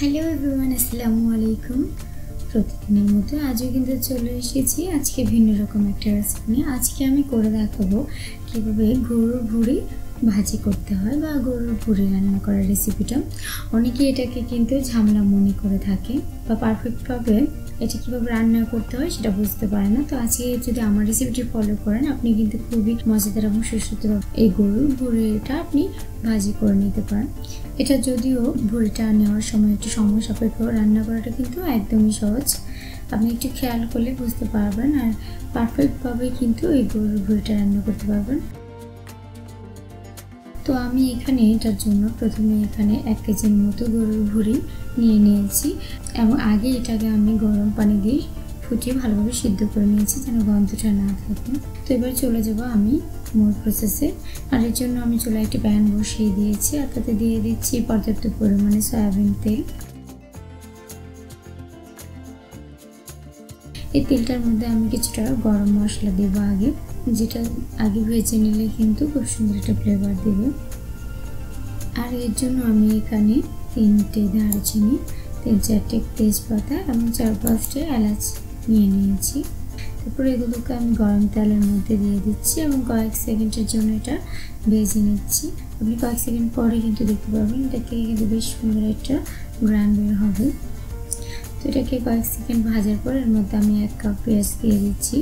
Hello everyone, আসসালামু আলাইকুম। প্রতিদিনের মতো আজও কিন্তু চলে এসেছি আজকে ভিন্ন রকম একটা রেসিপি নিয়ে। আজকে আমি করে দেখাবো কীভাবে গরুর ভুঁড়ি ভাজি করতে হয় বা গরুর ভুঁড়ি রান্না করার রেসিপিটা। অনেকেই এটাকে কিন্তু ঝামেলা মনে করে থাকে বা পারফেক্টভাবে এটা কীভাবে রান্না করতে হয় সেটা বুঝতে পারে না। তো আজকে যদি আমার রেসিপিটি ফলো করেন আপনি কিন্তু খুবই মজাদার এবং সুস্বাদুভাবে এই গরুর ভুঁড়িটা আপনি ভাজি করে নিতে পারেন। এটা যদিও ভুঁড়িটা নেওয়ার সময় একটু সময় সাপেক্ষ, রান্না করাটা কিন্তু একদমই সহজ। আপনি একটু খেয়াল করলে বুঝতে পারবেন আর পারফেক্টভাবে কিন্তু এই গরুর ভুঁড়িটা রান্না করতে পারবেন। তো আমি এখানে এটার জন্য প্রথমে এখানে 1 কেজির মতো গরুর ভুঁড়ি নিয়ে নিয়েছি এবং আগে এটাকে আমি গরম পানি দিয়ে ফুটিয়ে ভালোভাবে সিদ্ধ করে নিয়েছি যেন গন্ধটা না থাকে। তো এবার চলে যাব আমি মূল প্রসেসে। আর এর জন্য আমি চুলায় একটি প্যান বসিয়ে দিয়েছি আর তাতে দিয়ে দিচ্ছি পর্যাপ্ত পরিমাণে সয়াবিন তেল। এই তেলটার মধ্যে আমি কিছুটা গরম মশলা দেবো আগে, যেটা আগে ভেজে নিলে কিন্তু খুব সুন্দর একটা ফ্লেভার দেবে। আর এর জন্য আমি এখানে 3টে দারচিনি, 3-4টে তেজপাতা এবং 4-5টে এলাচ নিয়ে নিয়েছি। তারপর এগুলোকে আমি গরম তেলের মধ্যে দিয়ে দিচ্ছি এবং কয়েক সেকেন্ডের জন্য এটা ভেজে নিচ্ছি। আপনি কয়েক সেকেন্ড পরে কিন্তু দেখতে পাবেন এটা থেকে কিন্তু বেশ সুন্দর একটা গ্রান বের হবে। তো এটাকে কয়েক সেকেন্ড ভাজার পর এর মধ্যে আমি 1 কাপ পেঁয়াজ দিয়ে দিচ্ছি।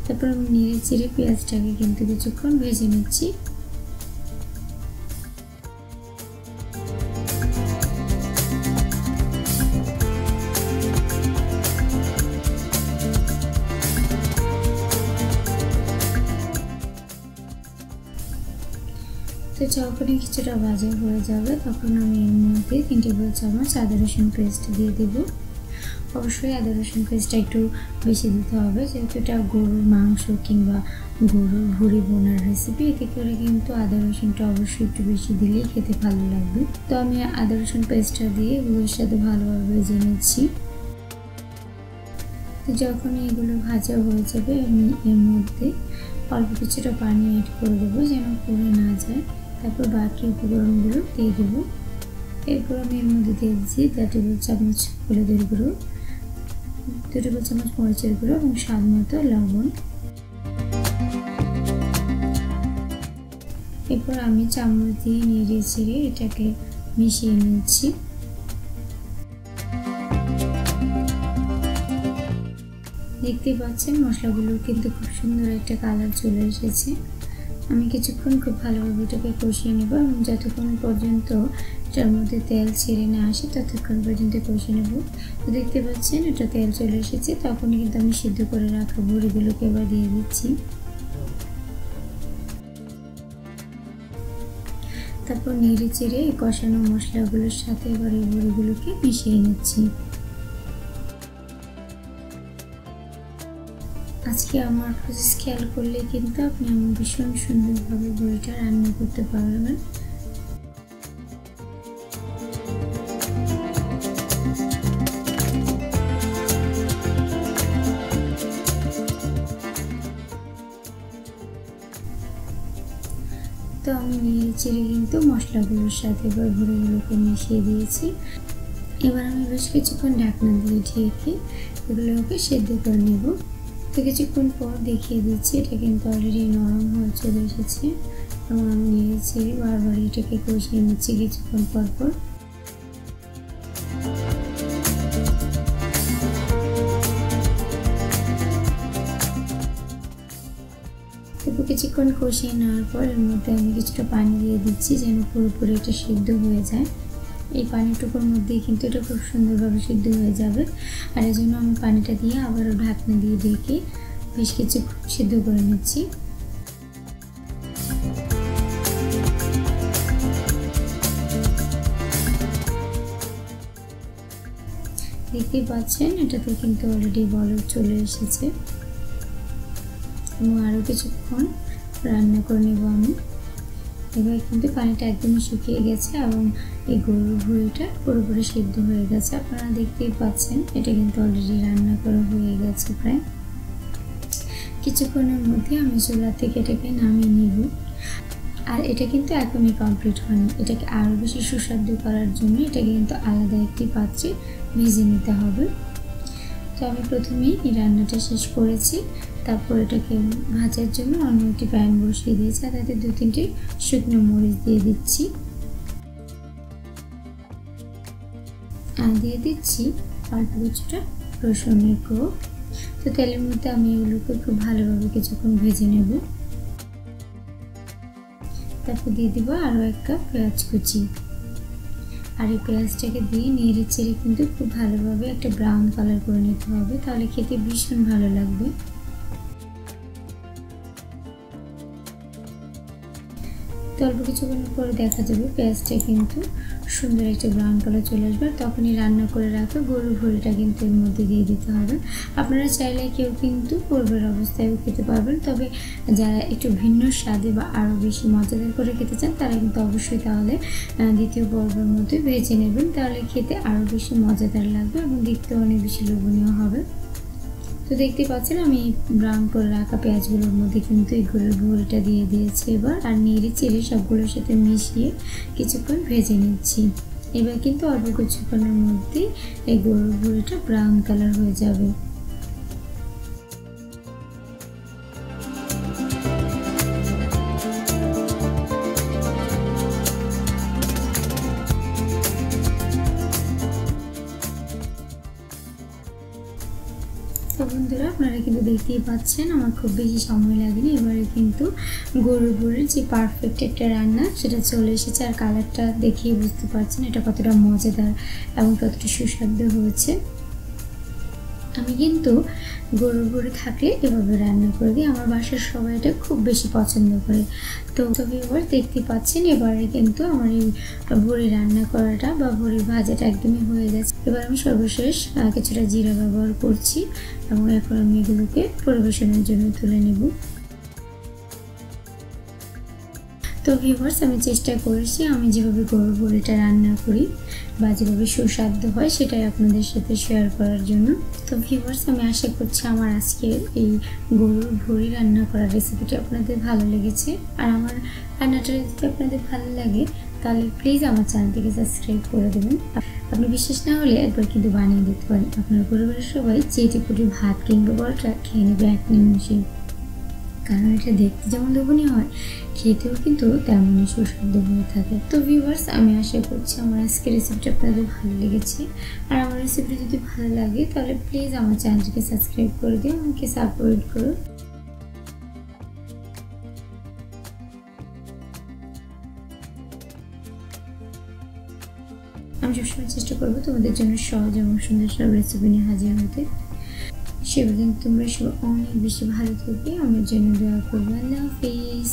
তারপর আমি নেড়ে চেড়ে পেঁয়াজটাকে কিন্তু কিছুক্ষণ ভেজে নিচ্ছি। তো যখনই কিছুটা ভাজা হয়ে যাবে তখন আমি এর মধ্যে 3 টেবিল চামচ আদা রসুন পেস্ট দিয়ে দেব। অবশ্যই আদা রসুন পেস্টটা একটু বেশি দিতে হবে, যেহেতু এটা গরুর মাংস কিংবা গরুর ভুঁড়ি বোনার রেসিপি, এতে করে কিন্তু আদা রসুনটা অবশ্যই একটু বেশি দিলেই খেতে ভালো লাগবে। তো আমি আদা রসুন পেস্টটা দিয়ে এগুলোর সাথে ভালোভাবে ভেজে নিচ্ছি। তো যখন এগুলো ভাজা হয়ে যাবে আমি এর মধ্যে অল্প কিছুটা পানি অ্যাড করে দেবো যেন পুড়ে না যায়। তারপর বাকি উপকরণগুলো দিয়ে দেবো। এরপর আমি এর মধ্যে দিয়ে দিচ্ছি 1 টেবিল চামচ হলুদের গুঁড়ো, 2 টেবিল চামচ মরিচের গুঁড়ো এবং স্বাদ মতো লবণ। এরপর আমি চামচ দিয়ে নেড়ে চেড়ে এটাকে মিশিয়ে নিচ্ছি। দেখতে পাচ্ছেন মশলাগুলো কিন্তু খুব সুন্দর একটা কালার চলে এসেছে। আমি কিছুক্ষণ খুব ভালোভাবে এটাকে কষিয়ে নেব এবং যতক্ষণ পর্যন্ত এটার মধ্যে তেল ছেড়ে না আসে ততক্ষণ পর্যন্ত কষিয়ে নেব। তো দেখতে পাচ্ছেন এটা তেল চলে এসেছে, তখনই কিন্তু আমি সিদ্ধ করে রাখা ভুঁড়িগুলোকে এবার দিয়ে দিচ্ছি। তারপর নেড়ে চেড়ে কষানো মশলাগুলোর সাথে এবার এই ভুঁড়িগুলোকে মিশিয়ে নিচ্ছি। আজকে আমার প্রসেস খেয়াল করলে কিন্তু আপনি আমার ভীষণ সুন্দরভাবে ভুঁড়িটা রান্না করতে পারবেন। তো আমি নেড়ে চেড়ে কিন্তু মশলাগুলোর সাথে এবার ভুঁড়িগুলোকে মিশিয়ে দিয়েছি। এবার আমি বেশ কিছুক্ষণ ঢাকনা দিয়ে ঢেকে এগুলোকে সেদ্ধ করে নেব। তো কিছুক্ষণ পর দেখিয়ে দিচ্ছি এটা কিন্তু অলরেডি নরম হয়ে চলে এসেছে এবং আমি নেড়ে চেড়ে বারবার এটাকে কষিয়ে নিচ্ছি কিছুক্ষণ পর পর। তারপর কিছুক্ষণ কষিয়ে নেওয়ার পর এর মধ্যে আমি কিছুটা পানি দিয়ে দিচ্ছি যেন পুরোপুরি এটা সিদ্ধ হয়ে যায়। এই পানিটুকুর মধ্যেই কিন্তু এটা খুব সুন্দরভাবে সিদ্ধ হয়ে যাবে। আর এই জন্য আমি পানিটা দিয়ে আবারও ঢাকনা দিয়ে ঢেকে বেশ কিছুক্ষণ সিদ্ধ করে নিচ্ছি। দেখতেই পাচ্ছেন এটাতে কিন্তু অলরেডি বলক চলে এসেছে এবং আরও কিছুক্ষণ রান্না করে নেব আমি। এবার কিন্তু পানিটা একদমই শুকিয়ে গেছে এবং এই গরুর ভুঁড়িটা পুরোপুরি সিদ্ধ হয়ে গেছে। আপনারা দেখতেই পাচ্ছেন এটা কিন্তু অলরেডি রান্না করা হয়ে গেছে প্রায়। কিছুক্ষণের মধ্যে আমি চুলা থেকে এটাকে নামিয়ে নিব। আর এটা কিন্তু একদমই কমপ্লিট হয়নি, এটাকে আরও বেশি সুস্বাদু করার জন্য এটাকে কিন্তু আলাদা একটি পাত্রে ভেজে নিতে হবে। তো আমি প্রথমেই এই রান্নাটা শেষ করেছি, তারপর এটাকে ভাজার জন্য অন্য একটি প্যান বসিয়ে দিয়েছি, আর তাতে 2-3টি শুকনো মরিচ দিয়ে দিচ্ছি, আর দিয়ে দিচ্ছি অল্প কিছুটা রসুনের কোয়া। তো তেলের মধ্যে আমি এগুলোকে খুব ভালোভাবে কিছুক্ষণ ভেজে নেব। তারপর দিয়ে দিব আরও 1 কাপ পেঁয়াজ কুচি, আর এই পেঁয়াজটাকে দিয়ে নেড়ে চেড়ে কিন্তু খুব ভালোভাবে একটা ব্রাউন কালার করে নিতে হবে, তাহলে খেতে ভীষণ ভালো লাগবে। তো অল্প কিছুক্ষণ পরে দেখা যাবে পেঁয়াজটা কিন্তু সুন্দর একটা ব্রাউন কালার চলে আসবে, তখনই রান্না করে রাখা গরুর ভুঁড়িটা কিন্তু এর মধ্যে দিয়ে দিতে হবে। আপনারা চাইলে কেউ কিন্তু পূর্বের অবস্থায়ও খেতে পারবেন, তবে যারা একটু ভিন্ন স্বাদে বা আরও বেশি মজাদার করে খেতে চান তারা কিন্তু অবশ্যই তাহলে দ্বিতীয় পর্বের মধ্যে ভেজে নেবেন, তাহলে খেতে আরও বেশি মজাদার লাগবে এবং দেখতেও অনেক বেশি লোভনীয় হবে। তো দেখতে পাচ্ছেন আমি ব্রাউন করে রাখা পেঁয়াজগুলোর মধ্যে কিন্তু এই গরুর ভুঁড়িটা দিয়ে দিয়েছি এবার, আর নেড়ে চেড়ে সবগুলোর সাথে মিশিয়ে কিছুক্ষণ ভেজে নিচ্ছি। এবার কিন্তু অল্প কিছুক্ষণের মধ্যে এই গরুর ভুঁড়িটা ব্রাউন কালার হয়ে যাবে। তো বন্ধুরা আপনারা কিন্তু দেখতেই পাচ্ছেন আমার খুব বেশি সময় লাগেনি, এবারে কিন্তু গরুর ভুঁড়ির যে পারফেক্ট একটা রান্না সেটা চলে এসেছে, আর কালারটা দেখেই বুঝতে পারছেন এটা কতটা মজাদার এবং কতটা সুস্বাদু হয়েছে। আমি কিন্তু গরুর ভুঁড়ি থাকলে এভাবে রান্না করে দিই, আমার বাসার সবাই এটা খুব বেশি পছন্দ করে। তো এবার দেখতে পাচ্ছেন এবারে কিন্তু আমার এই ভুঁড়ি রান্না করাটা বা ভুঁড়ি ভাজাটা একদমই হয়ে গেছে। এবার আমি সর্বশেষ কিছুটা জিরা ব্যবহার করছি এবং এখন আমি এগুলোকে পরিবেশনের জন্য তুলে নেব। তো ভিউয়ার্স আমি চেষ্টা করেছি আমি যেভাবে গরুর ভুঁড়িটা রান্না করি বা যেভাবে সুস্বাদু হয় সেটাই আপনাদের সাথে শেয়ার করার জন্য। তো ভিউয়ার্স আমি আশা করছি আমার আজকের এই গরুর ভুঁড়ি রান্না করার রেসিপিটা আপনাদের ভালো লেগেছে, আর আমার রান্নাটা যদি আপনাদের ভালো লাগে তাহলে প্লিজ আমার চ্যানেলটিকে সাবস্ক্রাইব করে দেবেন। আপনি বিশ্বাস না হলে একবার কিন্তু বানিয়ে দিতে পারেন, আপনার পরিবারের সবাই চেটেপুটে ভাত কিংবা পরোটা খেয়ে নেবে এক নিমিষে, কারণ এটা দেখতে যেমন লোভনীয় হয় খেতেও কিন্তু তেমনই সুস্বাদু হয়ে থাকে। তো ভিউয়ার্স আমি আশা করছি আমার আজকের রেসিপিটা আপনাদের ভালো লেগেছে, আর আমার রেসিপিটা যদি ভালো লাগে তাহলে প্লিজ আমার চ্যানেলটিকে সাবস্ক্রাইব করে দিও, আমাকে সাপোর্ট করো। আমি সবসময় চেষ্টা করবো তোমাদের জন্য সহজ এবং সুন্দর সব রেসিপি নিয়ে হাজির হতে। সেদিন তোমরা সব অনেক বেশি ভালো থাকবে, আমার জন্য দোয়া করবে। আল্লাহ হাফেজ।